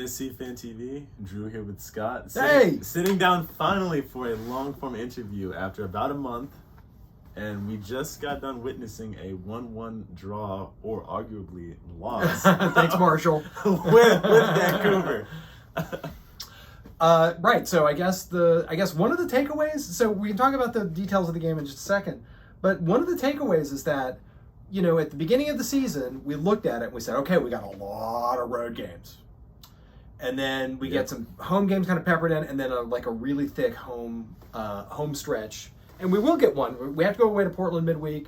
NSC Fan TV, Drew here with Scott. Sitting down finally for a long-form interview after about a month, and we just got done witnessing a 1-1 draw, or arguably loss. Thanks, Marshall. with Vancouver. Right. So I guess one of the takeaways. So we can talk about the details of the game in just a second, but one of the takeaways is that, at the beginning of the season, we looked at it and we said, okay, we got a lot of road games. And then we get some home games kind of peppered in, and then a really thick home stretch. And we will get one. We have to go away to Portland midweek,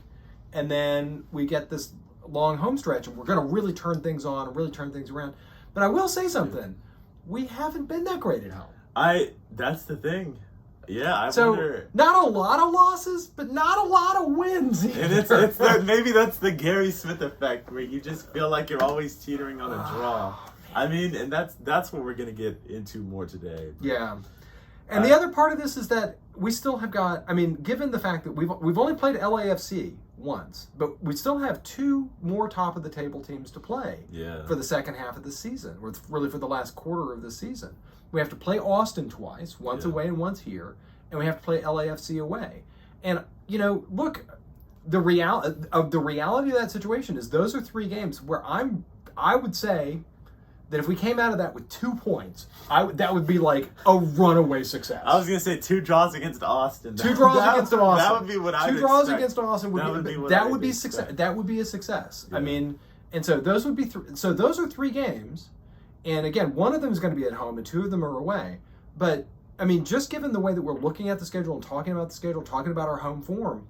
and then we get this long home stretch, and we're going to really turn things on and really turn things around. But I will say something. We haven't been that great at home. That's the thing. Yeah, so wonder. Not a lot of losses, but not a lot of wins either. And it's maybe that's the Gary Smith effect, where you just feel like you're always teetering on a draw. I mean, and that's what we're gonna get into more today. Yeah, and the other part of this is that we still have got. I mean, given the fact that we've only played LAFC once, but we still have two more top of the table teams to play. Yeah. For the second half of the season, or really for the last quarter of the season. We have to play Austin twice, once away and once here, and we have to play LAFC away. And look, the reality of that situation is those are three games where I would say that if we came out of that with 2 points, that would be like a runaway success. I was gonna say 2 draws against Austin. Two draws against Austin. That would be what I would expect. 2 draws against Austin would be success. Expect. That would be a success. Yeah. I mean, and so those would be so those are 3 games. And again, one of them is going to be at home and 2 of them are away. But, I mean, just given the way that we're looking at the schedule and talking about the schedule, talking about our home form,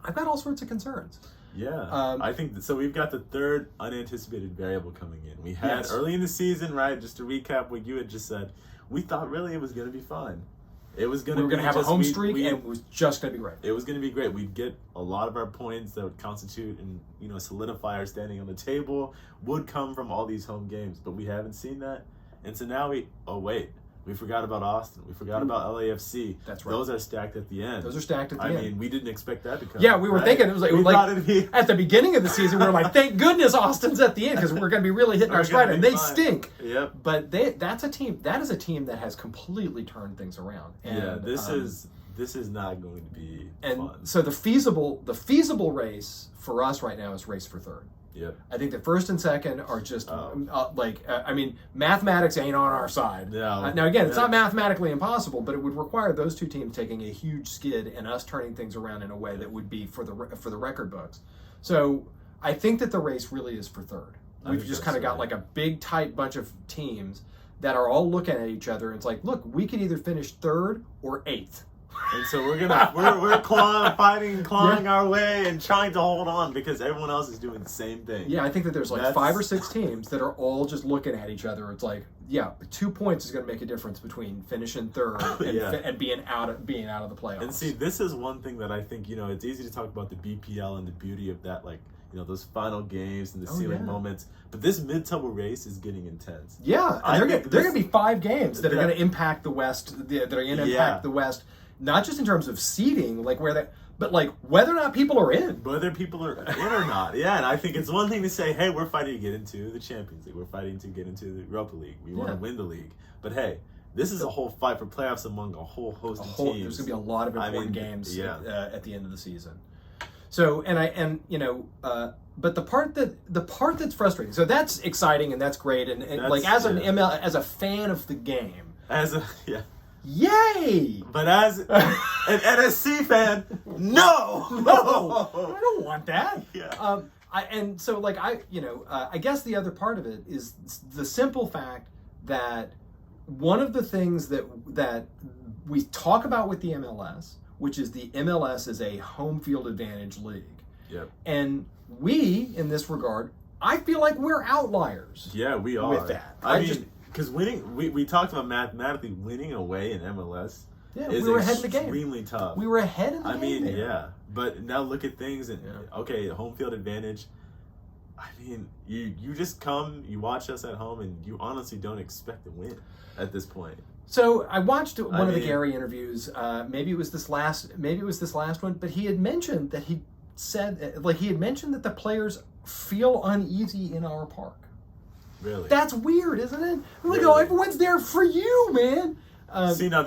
I've got all sorts of concerns. Yeah, I think so. We've got the third unanticipated variable coming in. We had early in the season, right? Just to recap what you had just said, we thought really it was going to be fine. It was going to. We were going to have a home streak, and it was just going to be great. It was going to be great. We'd get a lot of our points that would constitute and solidify our standing on the table would come from all these home games, but we haven't seen that, and so now we forgot about Austin. We forgot about LAFC. That's right. Those are stacked at the end. I mean, we didn't expect that to come. Yeah, we were thinking it was like at the beginning of the season, we were like, thank goodness Austin's at the end because we're going to be really hitting our stride, and they stink. Yep. But that is a team that has completely turned things around. And, this is not going to be fun. So the feasible race for us right now is race for third. Yep. I think the first and second are just mathematics ain't on our side. No. Now again, it's not mathematically impossible, but it would require those two teams taking a huge skid and us turning things around in a way that would be for the record books. So I think that the race really is for third. We've just kind of got like a big tight bunch of teams that are all looking at each other, and it's like, look, we could either finish third or 8th. And so we're clawing our way and trying to hold on because everyone else is doing the same thing. Yeah, I think that there's 5 or 6 teams that are all just looking at each other. It's like, 2 points is going to make a difference between finishing third and being out of the playoffs. And see, this is one thing that I think it's easy to talk about the BPL and the beauty of that, those final games and the ceiling moments. But this mid-table race is getting intense. Yeah, and there are going to be 5 games that are going to impact the West. That are going to impact the West. Not just in terms of seeding, but whether or not people are in. Whether people are in or not. Yeah, and I think it's one thing to say, hey, we're fighting to get into the Champions League. We're fighting to get into the Europa League. We want to win the league. But hey, this is a whole fight for playoffs among a whole host of teams. There's going to be a lot of important games at the end of the season. So, but the part that's frustrating. So that's exciting and that's great. And as a fan of the game. Yay! But as an NSC fan, no! I don't want that. Yeah. I guess the other part of it is the simple fact that one of the things that we talk about with the MLS, which is the MLS is a home field advantage league. Yep. And we, in this regard, I feel like we're outliers. Yeah, we are. With that. Because winning, we talked about mathematically winning away in MLS is we were ahead in the game. Extremely tough. We were ahead in the game. But now look at things and home field advantage. I mean, you just come, you watch us at home, and you honestly don't expect to win at this point. So I watched one of the Gary interviews. Maybe it was this last one, but he had mentioned that he had mentioned that the players feel uneasy in our park. Really? That's weird, isn't it? I'm like, Really? oh, everyone's there for you, man. See, now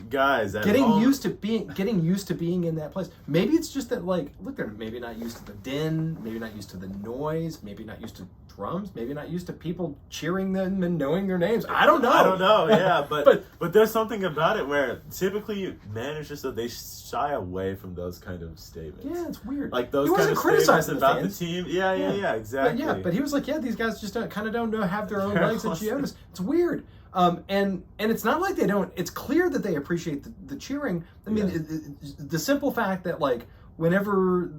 guys. Getting used to being in that place. Maybe it's just that, like, look, they're maybe not used to the din, maybe not used to the noise, maybe not used to drums, maybe not used to people cheering them and knowing their names. I don't know. Yeah, but there's something about it where typically managers, so they shy away from those kind of statements. Yeah, it's weird. Like those he kind wasn't of criticizing statements about fans. the team. Yeah, exactly. But he was like, yeah, these guys just kind of don't know, have their own legs at Geodis. It's weird. And it's not like they don't. It's clear that they appreciate the cheering. I mean, the simple fact that, like, whenever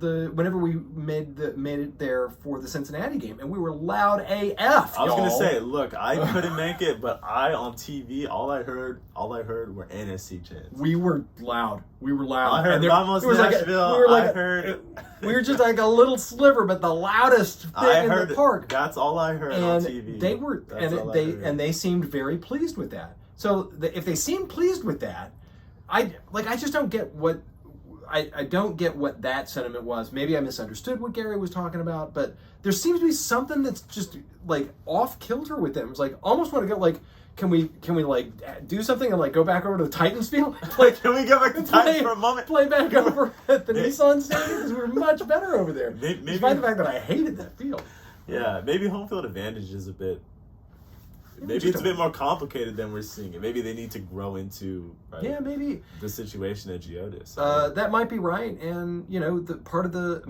we made it there for the Cincinnati game, and we were loud AF. I was gonna say, look, I couldn't make it, but on TV, all I heard were NSC chants. We were loud. I heard Vamos Nashville. We were just like a little sliver, but the loudest thing in the park. That's all I heard on TV. They were, they seemed very pleased with that. So if they seemed pleased with that, I just don't get what. I don't get what that sentiment was. Maybe I misunderstood what Gary was talking about, but there seems to be something that's just like off kilter with them. It's like almost want to go like, can we like do something and like go back over to the Titans field? Like, can we go back to Titans for a moment? Play back over at the Nissan Stadium because we were much better over there. Maybe, despite the fact that I hated that field. Yeah, maybe home field advantage is a bit. Maybe it's a bit more complicated than we're seeing it. Maybe they need to grow into maybe the situation at Geodis. That might be right, and you know, part of the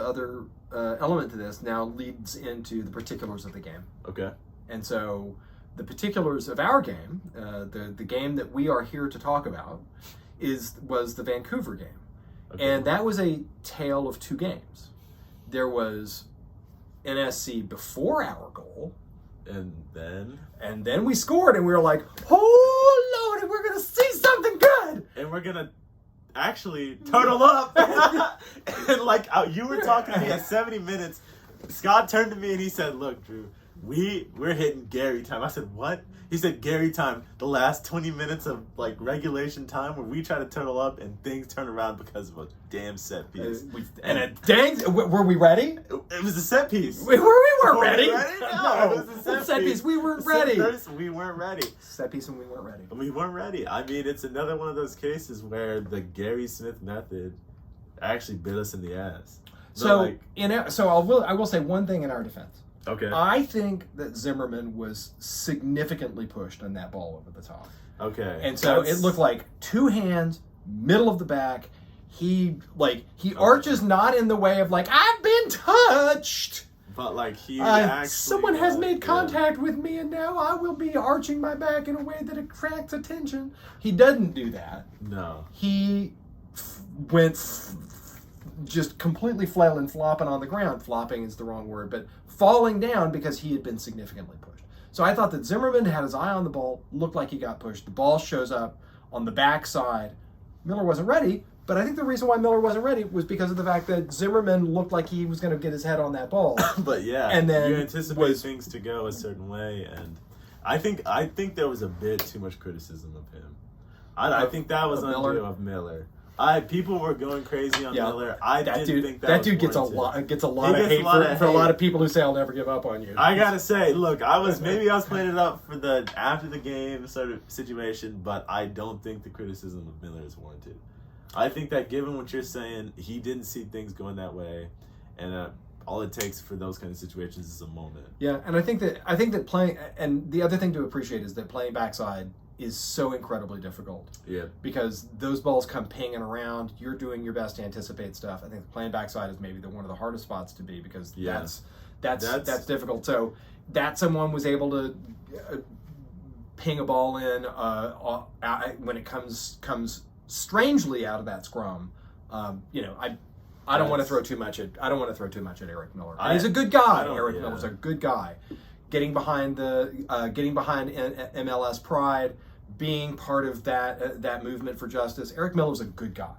other element to this now leads into the particulars of the game. Okay. And so the particulars of our game, the game that we are here to talk about, was the Vancouver game, and that was a tale of two games. There was NSC before our goal. And then we scored, and we were like, "Oh Lord, we're gonna see something good!" And we're gonna actually total up. And like you were talking to me at 70 minutes, Scott turned to me and he said, "Look, Drew, we're hitting Gary time." I said, "What?" He said, "Gary time, the last 20 minutes of like regulation time where we try to total up and things turn around because of a damn set piece." Were we ready? It was a set piece. We weren't ready. No, it was a set piece. We weren't ready. We weren't ready. Set piece and we weren't ready. We weren't ready. I mean, it's another one of those cases where the Gary Smith method actually bit us in the ass. So I will say one thing in our defense. Okay. I think that Zimmerman was significantly pushed on that ball over the top. Okay. And so it looked like two hands, middle of the back. He arches not in the way of like, I've been touched. But like he actually... Someone has made contact with me and now I will be arching my back in a way that attracts attention. He doesn't do that. No. He went just completely flailing, flopping on the ground. Flopping is the wrong word, but falling down because he had been significantly pushed. So I thought that Zimmerman had his eye on the ball, looked like he got pushed. The ball shows up on the backside. Miller wasn't ready, but I think the reason why Miller wasn't ready was because of the fact that Zimmerman looked like he was going to get his head on that ball. But yeah, and then you anticipate things to go a certain way, and I think there was a bit too much criticism of him. I think that was undue of Miller. People were going crazy on Miller. That dude gets a lot of hate for a lot of people who say I'll never give up on you. I gotta say, look, I was playing it up for the after the game sort of situation, but I don't think the criticism of Miller is warranted. I think that given what you're saying, he didn't see things going that way, and all it takes for those kind of situations is a moment. Yeah, and I think that playing, and the other thing to appreciate is that playing backside is so incredibly difficult. Yeah. Because those balls come pinging around. You're doing your best to anticipate stuff. I think playing backside is maybe one of the hardest spots to be because that's difficult. So that someone was able to ping a ball in when it comes strangely out of that scrum. I don't want to throw too much at Eric Miller. He's a good guy. Eric Miller's a good guy. Getting behind MLS Pride, being part of that movement for justice. Eric Miller's a good guy.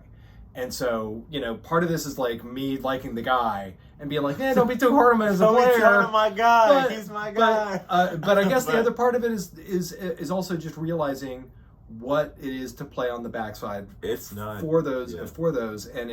And so, part of this is like me liking the guy and being like, don't be too hard on him as a player. He's my guy. He's my guy. But I guess the other part of it is also just realizing what it is to play on the backside. It's not for those, and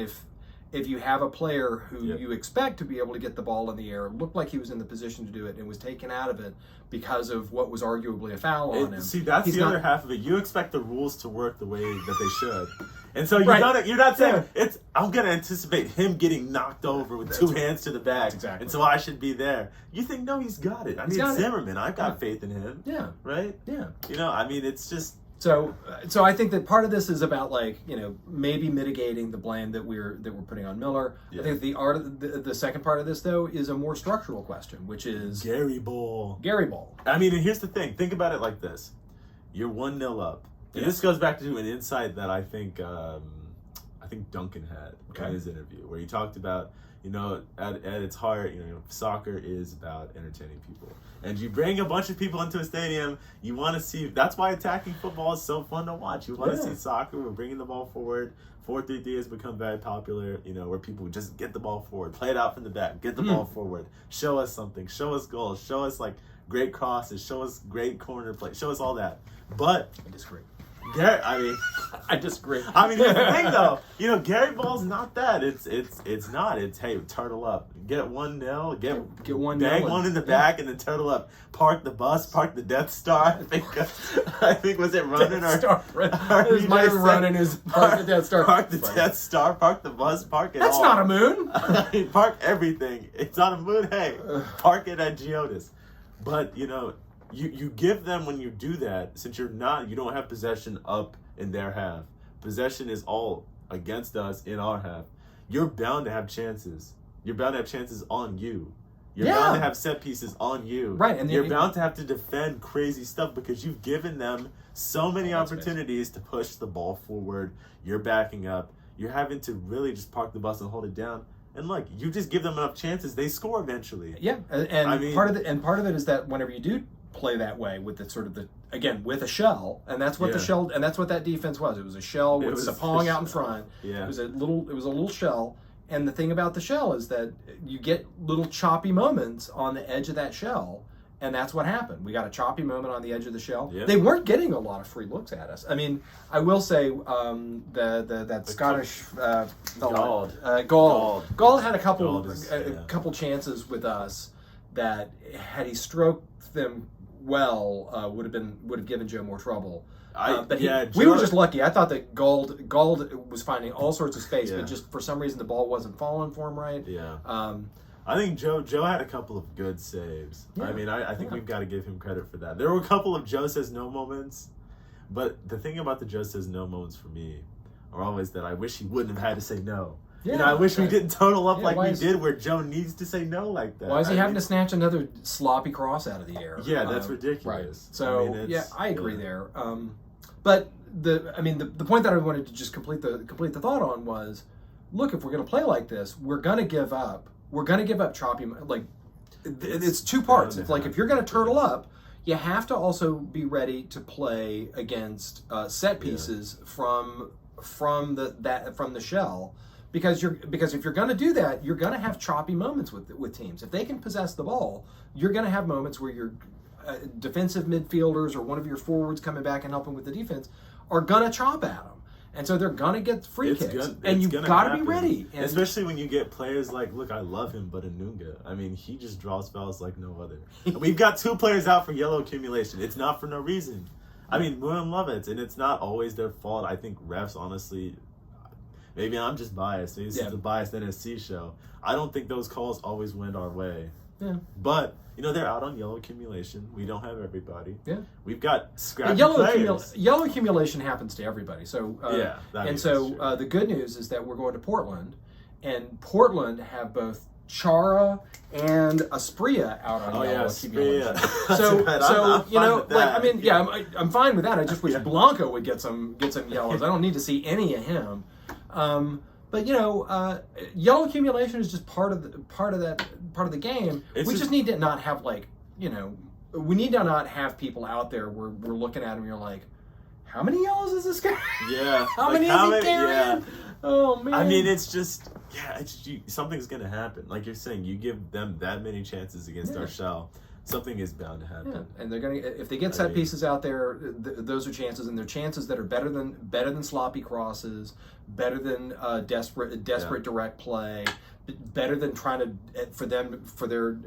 if you have a player who Yep. you expect to be able to get the ball in the air, looked like he was in the position to do it, and was taken out of it because of what was arguably a foul on him. See, that's He's the not- other half of it. You expect the rules to work the way that they should. And so Right. you're not saying Yeah. I'm gonna anticipate him getting knocked over with two hands to the back, exactly. and so I should be there. You think no, he's got it. I He's mean, got it. Zimmerman, I've got faith in him. Yeah, Right? yeah. I mean, it's just So I think that part of this is about maybe mitigating the blame that we're putting on Miller. Yeah. I think the second part of this though is a more structural question, which is Gary Ball. Gary Ball. I mean, and here's the thing. Think about it like this: you're 1-0 up, and this goes back to an insight that I think Duncan had in his interview, where he talked about, at its heart, soccer is about entertaining people. And you bring a bunch of people into a stadium, you want to see, that's why attacking football is so fun to watch. You want to see soccer, we're bringing the ball forward. 4-3-3 has become very popular, where people just get the ball forward, play it out from the back, get the ball forward, show us something, show us goals, show us great crosses, show us great corner play, show us all that. But I disagree. I disagree. I mean, here's the thing, though. Gary Ball's not that. It's not. It's, hey, turtle up. Get 1-0. Get 1-0. Bang one in the back and then turtle up. Park the bus. Park the Death Star. I think was it running Death or? Star. It was my running is park the Death Star. Park the Death Star. Park the bus. Park it That's all. not a moon. I mean, park everything. It's not a moon. Hey, park it at Geodis. But you give them, when you do that, since you don't have possession up in their half. Possession is all against us in our half. You're bound to have chances. You're bound to have chances on you. You're bound to have set pieces on you. Right, and you're bound to have to defend crazy stuff because you've given them so many opportunities to push the ball forward. You're backing up. You're having to really just park the bus and hold it down. And look, you just give them enough chances, they score eventually. Yeah, and part of it is that whenever you do play that way with with a shell, and that's what the shell, and that's what that defense was. It was a shell with Sapong out in front. Yeah. It was a little shell. And the thing about the shell is that you get little choppy moments on the edge of that shell, and that's what happened. We got a choppy moment on the edge of the shell. Yeah. They weren't getting a lot of free looks at us. I mean, I will say that Scottish fellow, Gauld had a couple chances with us that, had he stroked them well, would have given Joe more trouble. We were just lucky. I thought that Gauld was finding all sorts of space, but just for some reason the ball wasn't falling for him right. Yeah. I think Joe had a couple of good saves. Yeah. I mean, I think we've got to give him credit for that. There were a couple of Joe says no moments, but the thing about the Joe says no moments for me are always that I wish he wouldn't have had to say no. Yeah, I wish we didn't total up like we did, where Joe needs to say no like that. Why is he having to snatch another sloppy cross out of the air? Yeah, that's ridiculous. Right. So I agree there. But the point that I wanted to just complete the thought on was, look, if we're going to play like this, we're going to give up. We're going to give up choppy. It's two parts. It's like, if you're going to turtle up, you have to also be ready to play against set pieces from the shell. Because if you're going to do that, you're going to have choppy moments with teams. If they can possess the ball, you're going to have moments where your defensive midfielders or one of your forwards coming back and helping with the defense are going to chop at them. And so they're going to get free kicks. And you've got to be ready. And especially when you get players like, look, I love him, but Anunga, I mean, he just draws fouls like no other. We've got 2 players out for yellow accumulation. It's not for no reason. I mean, William Lovitz, and it's not always their fault. I think refs, honestly... Maybe I'm just biased. Maybe this is the biased NSC show. I don't think those calls always went our way. Yeah. But, they're out on yellow accumulation. We don't have everybody. Yeah. We've got scrappy players. Yellow accumulation happens to everybody. So the good news is that we're going to Portland, and Portland have both Chara and Aspria out on yellow accumulation. I'm fine with that. I just wish Blanco would get some yellows. I don't need to see any of him. But yellow accumulation is just part of the game. We just need to not have we need to not have people out there where we're looking at them and you're like, how many yellows is this guy? Yeah. how many is he carrying? Yeah. Oh man. I mean, it's just something's gonna happen. Like you're saying, you give them that many chances against our shell. something is bound to happen. Yeah, and they're gonna if they get set pieces out there, those are chances, and they're chances that are better than sloppy crosses, better than desperate direct play, better than trying to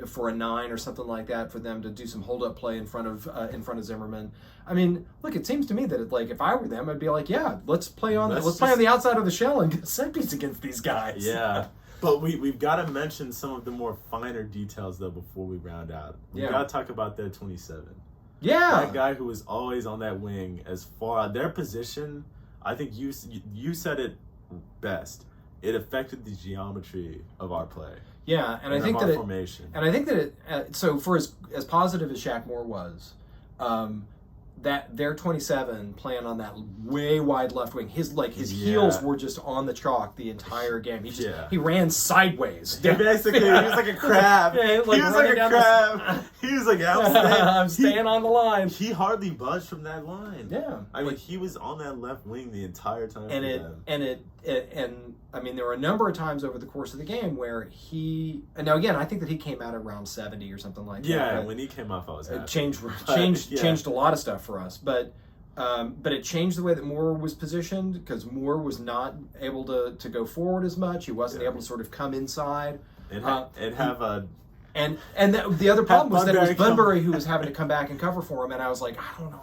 for a 9 or something like that for them to do some hold up play in front of Zimmerman. I mean, look, it seems to me that if I were them, I'd be like, yeah, let's play on the outside of the shell and get a set piece against these guys. Yeah. But we've got to mention some of the more finer details, though, before we round out. We've got to talk about their 27. Yeah. That guy who was always on that wing as far their position, I think you said it best. It affected the geometry of our play. Yeah, and I think that formation. And I think that it so for as positive as Shaq Moore was, that their 27 playing on that way wide left wing, his heels were just on the chalk the entire game. He ran sideways. He was like a crab. Yeah, he was like a crab. He was like, I'm staying on the line. He hardly budged from that line. Yeah, I mean, he was on that left wing the entire time. And I mean, there were a number of times over the course of the game where now again, I think that he came out around 70 or something like that. Yeah, when he came off, I was happy. Changed a lot of stuff for us, but it changed the way that Moore was positioned because Moore was not able to go forward as much. He wasn't able to sort of come inside and have a. And the other problem was that it was Bunbury who was having to come back and cover for him, and I was like, I don't know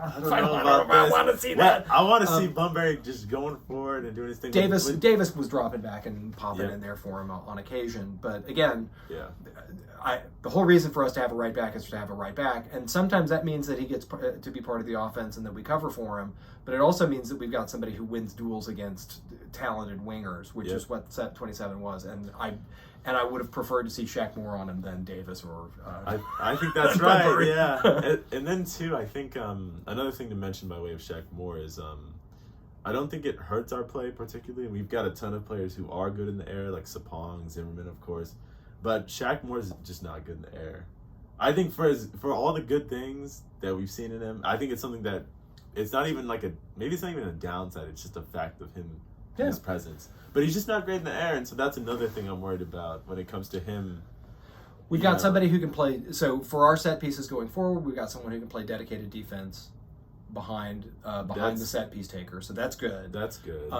I want to see that. I want to see Bunbury just going forward and doing his thing. Davis was dropping back and popping in there for him on occasion, but again, the whole reason for us to have a right back is to have a right back, and sometimes that means that he gets to be part of the offense and that we cover for him, but it also means that we've got somebody who wins duels against talented wingers, which is what set 27 was, and I would have preferred to see Shaq Moore on him than Davis or. I think that's right. Yeah, and then too, I think another thing to mention by way of Shaq Moore is I don't think it hurts our play particularly. We've got a ton of players who are good in the air, like Sapong, Zimmerman, of course, but Shaq Moore is just not good in the air. I think for all the good things that we've seen in him, I think it's something that it's not even maybe it's not even a downside. It's just a fact of him. His presence, but he's just not great in the air, and so that's another thing I'm worried about when it comes to him. We've got somebody who can play. So for our set pieces going forward, we've got someone who can play dedicated defense behind the set piece taker. So that's good. That's good.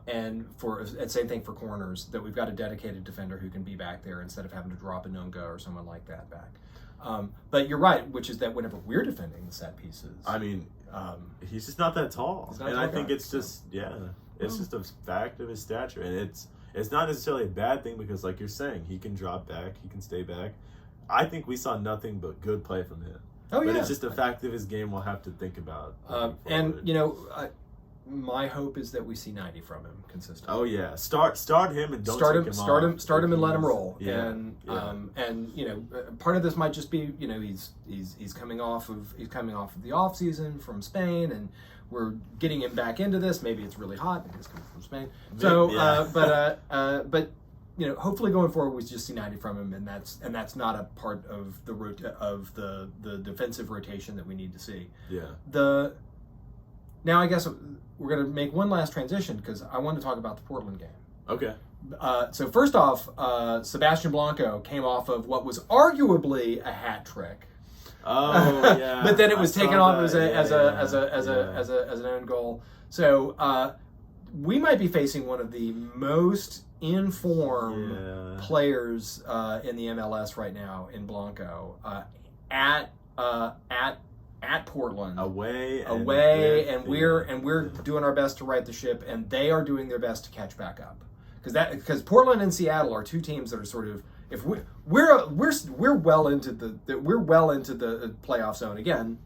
And same thing for corners, that we've got a dedicated defender who can be back there instead of having to drop a Nunga or someone like that back. But you're right, which is that whenever we're defending the set pieces, I mean, he's just not that tall, and I think it's just It's just a fact of his stature, and it's not necessarily a bad thing because, like you're saying, he can drop back, he can stay back. I think we saw nothing but good play from him. But it's just a fact of his game we'll have to think about. And my hope is that we see 90 from him consistently. Oh yeah, start him and don't start take him. him Start off. him. Start him and let him roll. Yeah. And part of this might just be he's coming off of the off season from Spain, and we're getting him back into this. Maybe it's really hot. He's coming from Spain. So, but hopefully going forward we just see 90 from him, and that's not a part of the defensive rotation that we need to see. Yeah. Now I guess we're going to make one last transition because I want to talk about the Portland game. Okay. So first off, Sebastian Blanco came off of what was arguably a hat trick. Oh yeah. But then it was taken off as an own goal. So we might be facing one of the most informed players in the MLS right now in Blanco at Portland, away, and we're doing our best to right the ship, and they are doing their best to catch back up, because Portland and Seattle are two teams that are sort of, if we're well into the playoff zone again,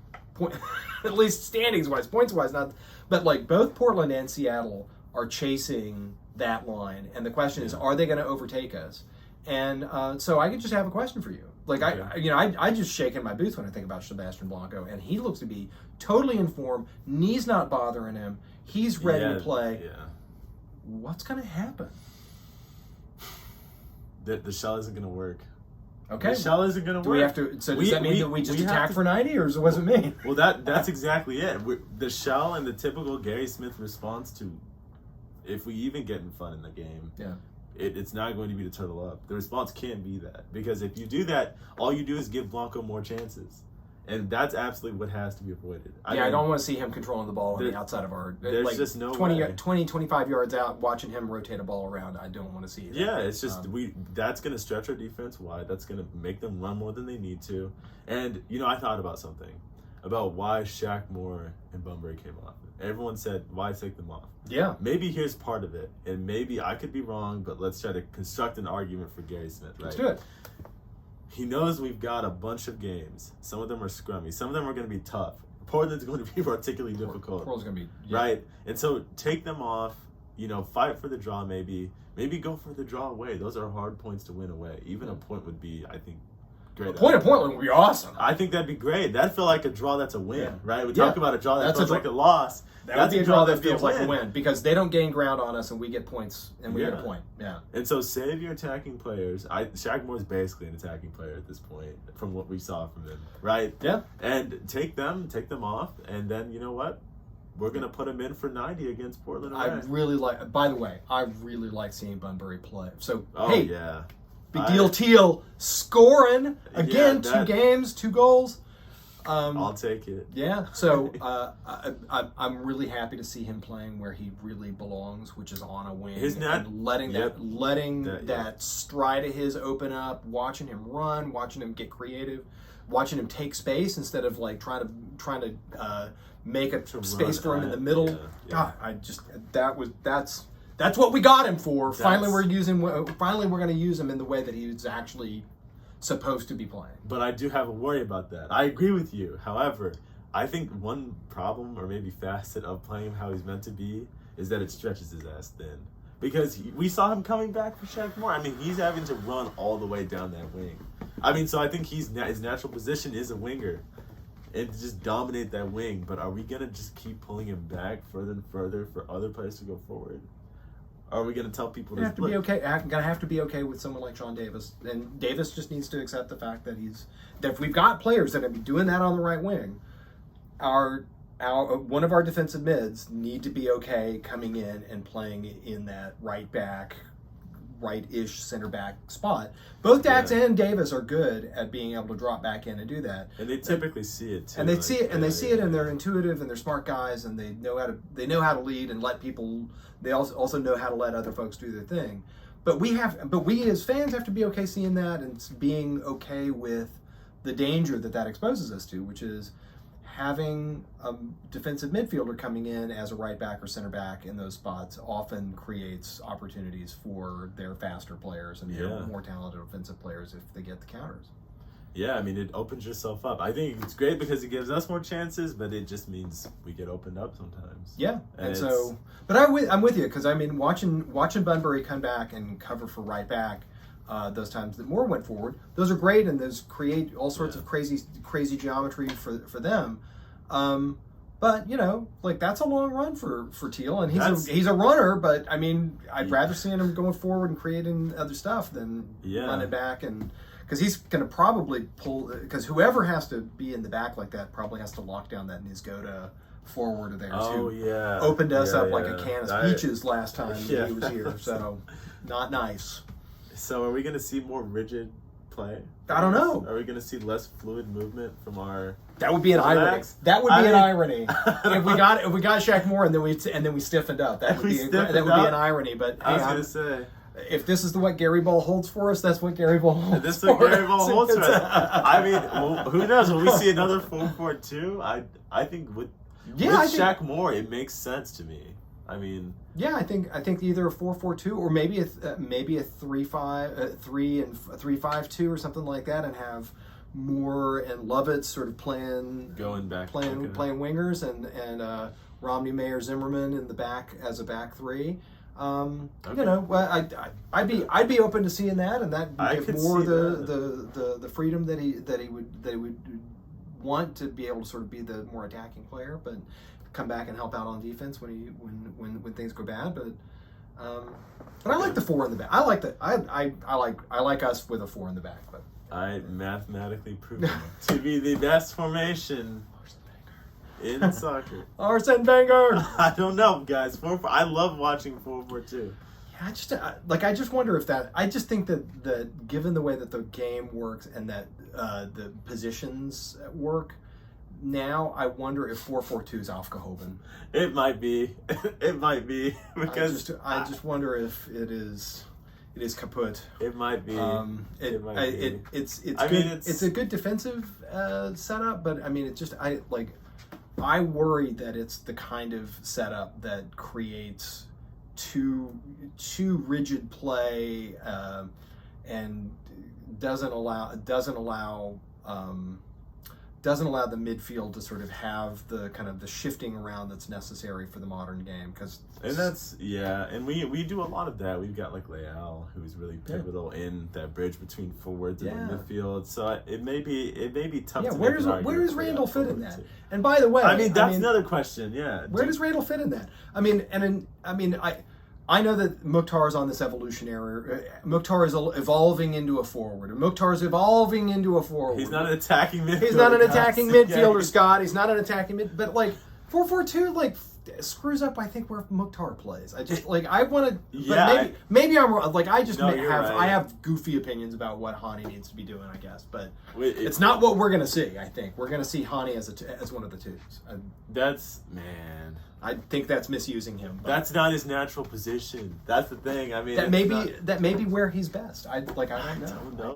at least standings wise, points wise, not, but like both Portland and Seattle are chasing that line, and the question is, are they going to overtake us? And so I could just have a question for you. Like I just shake in my boots when I think about Sebastian Blanco, and he looks to be totally in form. Knees not bothering him. He's ready to play. Yeah. What's going to happen? The shell isn't going to work. Okay. The shell isn't going to work. Do we have to? So does that mean that we just attack for 90, or what does it mean? Well, that's exactly it. The shell and the typical Gary Smith response to, if we even get in fun in the game. Yeah. it's not going to be to turtle up. The response can't be that, because if you do that, all you do is give Blanco more chances. And that's absolutely what has to be avoided. I don't want to see him controlling the ball on the outside of our... There's like just no 20, 25 yards out, watching him rotate a ball around. I don't want to see that. Yeah, it's just... that's going to stretch our defense wide. That's going to make them run more than they need to. And, I thought about something. About why Shaq Moore and Bunbury came off. Everyone said, why take them off? Yeah. Maybe here's part of it. And maybe I could be wrong, but let's try to construct an argument for Gary Smith, right? Let's do it. He knows we've got a bunch of games. Some of them are scrummy. Some of them are going to be tough. Portland's going to be particularly difficult. Portland's going to be... Yeah. Right? And so take them off, fight for the draw maybe. Maybe go for the draw away. Those are hard points to win away. Even a point would be, I think, great. A point of Portland would be awesome. I think that'd be great. That'd feel like a draw that's a win, right? We talk about a draw that feels like a loss. That's a draw that feels like a win, because they don't gain ground on us and we get points and we get a point. Yeah. And so save your attacking players. Shaq Moore's basically an attacking player at this point from what we saw from him, right? Yeah. And take them off, and then you know what? We're going to put him in for 90 against Portland. I really like, by the way, I really like seeing Bunbury play. So, big deal Teal scoring again, 2 games, 2 goals. I'll take it. Yeah, so I'm really happy to see him playing where he really belongs, which is on a wing. And letting that stride of his open up, watching him run, watching him get creative, watching him take space instead of like trying to make a space for him in the middle. God, that's what we got him for. Finally, we're going to use him in the way that he's actually supposed to be playing. But I do have a worry about that. I agree with you. However, I think one problem or maybe facet of playing him how he's meant to be is that it stretches his ass thin. Because we saw him coming back for Shaq Moore. I mean, he's having to run all the way down that wing. I mean, so I think his natural position is a winger and to just dominate that wing. But are we going to just keep pulling him back further and further for other players to go forward? Are we going to tell people to be okay? I'm going to have to be okay with someone like Sean Davis, and Davis just needs to accept the fact that if we've got players that are doing that on the right wing, one of our defensive mids need to be okay coming in and playing in that right-ish center back spot. Both Dax and Davis are good at being able to drop back in and do that. And they typically see it too. And they see it, and and they're intuitive, and they're smart guys, and they know how to lead and let people. They also know how to let other folks do their thing. But we as fans have to be okay seeing that and being okay with the danger that exposes us to, which is having a defensive midfielder coming in as a right back or center back in those spots often creates opportunities for their faster players and their more talented offensive players if they get the counters. Yeah, I mean, it opens yourself up. I think it's great because it gives us more chances, but it just means we get opened up sometimes. Yeah, and so, but I'm with you, because I mean, watching Bunbury come back and cover for right back, those times that Moore went forward, those are great, and those create all sorts of crazy geometry for them. But that's a long run for Teal, and he's a runner. But I mean, I'd rather see him going forward and creating other stuff than running back, and because he's going to probably pull. Because whoever has to be in the back like that probably has to lock down that Nisgoda forward of theirs. Opened us up like a can of peaches last time he was here. So not nice. So are we going to see more rigid play? I don't know. Are we going to see less fluid movement from our? That would be an irony. That would be an irony if we got Shaq Moore and then we stiffened up. That would be an irony. But I was going to say, if this is what Gary Ball holds for us, that's what Gary Ball holds. This is what Gary Ball holds for us. I mean, who knows? Will we see another 4-4-2? I think with Shaq Moore, it makes sense to me. I mean, I think either a 4-4-2 or maybe a 3-5-2 or something like that, and have Moore and Lovett sort of playing wingers, and Romney, Mayer, Zimmerman in the back as a back three. I'd be open to seeing that, and that would give Moore the freedom that he would want to be able to sort of be the more attacking player, but come back and help out on defense when things go bad. But I like the 4 in the back. I like us with a 4 in the back. But I mathematically proved to be the best formation in soccer. Arsene Wenger. I don't know, guys. I love watching 4-4-2. I just wonder if that. I just think that given the way that the game works and that the positions work now, I wonder if 4-4-2 is aufgehoben. It might be. It might be because I just wonder if it is. It is kaput. It might be. It's good. It's a good defensive setup, but I mean, I worry that it's the kind of setup that creates too rigid play and doesn't allow the midfield to sort of have the kind of the shifting around that's necessary for the modern game. And we do a lot of that. We've got like Leal, who's really pivotal in that bridge between forwards and the midfield. So it may be tough. Yeah, to where does Randall fit in that? And by the way, that's another question. Yeah, where does Randall fit in that? I know that Mukhtar's on this evolutionary. Mukhtar is evolving into a forward. Mukhtar's evolving into a forward. He's not an attacking midfielder. He's not an attacking midfielder, Scott. He's not an attacking mid. But like 4-4-2, screws up. I think where Mukhtar plays. I just I want to. Yeah. Maybe I'm wrong. I have goofy opinions about what Hani needs to be doing. I guess, but it's not what we're gonna see. I think we're gonna see Hani as one of the twos. I think that's misusing him. That's not his natural position. That's the thing. I mean, that may be where he's best. I don't know.